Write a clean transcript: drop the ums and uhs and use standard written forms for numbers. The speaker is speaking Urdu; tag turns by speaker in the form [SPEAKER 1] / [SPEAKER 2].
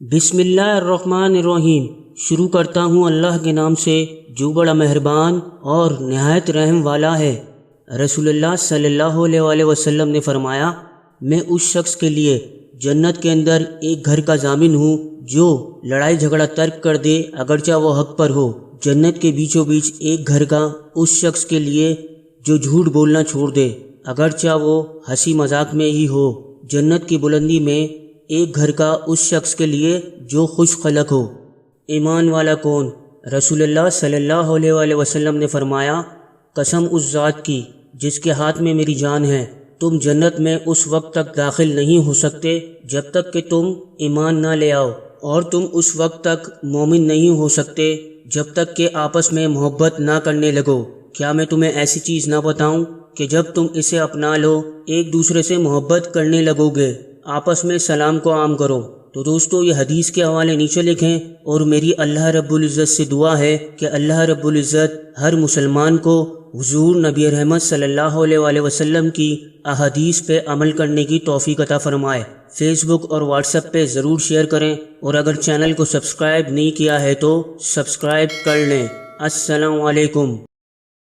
[SPEAKER 1] بسم اللہ الرحمن الرحیم۔ شروع کرتا ہوں اللہ کے نام سے جو بڑا مہربان اور نہایت رحم والا ہے۔ رسول اللہ صلی اللہ علیہ وآلہ وسلم نے فرمایا، میں اس شخص کے لیے جنت کے اندر ایک گھر کا ضامن ہوں جو لڑائی جھگڑا ترک کر دے اگرچہ وہ حق پر ہو۔ جنت کے بیچوں بیچ ایک گھر کا اس شخص کے لیے جو جھوٹ بولنا چھوڑ دے اگرچہ وہ ہنسی مذاق میں ہی ہو۔ جنت کی بلندی میں ایک گھر کا اس شخص کے لیے جو خوش خلق ہو۔ ایمان والا کون؟ رسول اللہ صلی اللہ علیہ وآلہ وسلم نے فرمایا، قسم اس ذات کی جس کے ہاتھ میں میری جان ہے، تم جنت میں اس وقت تک داخل نہیں ہو سکتے جب تک کہ تم ایمان نہ لے آؤ، اور تم اس وقت تک مومن نہیں ہو سکتے جب تک کہ آپس میں محبت نہ کرنے لگو۔ کیا میں تمہیں ایسی چیز نہ بتاؤں کہ جب تم اسے اپنا لو ایک دوسرے سے محبت کرنے لگو گے، آپس میں سلام کو عام کرو۔ تو دوستو، یہ حدیث کے حوالے نیچے لکھیں، اور میری اللہ رب العزت سے دعا ہے کہ اللہ رب العزت ہر مسلمان کو حضور نبی رحمت صلی اللہ علیہ وآلہ وسلم کی احادیث پہ عمل کرنے کی توفیق عطا فرمائے۔ فیس بک اور واٹس ایپ پہ ضرور شیئر کریں، اور اگر چینل کو سبسکرائب نہیں کیا ہے تو سبسکرائب کر لیں۔ السلام علیکم۔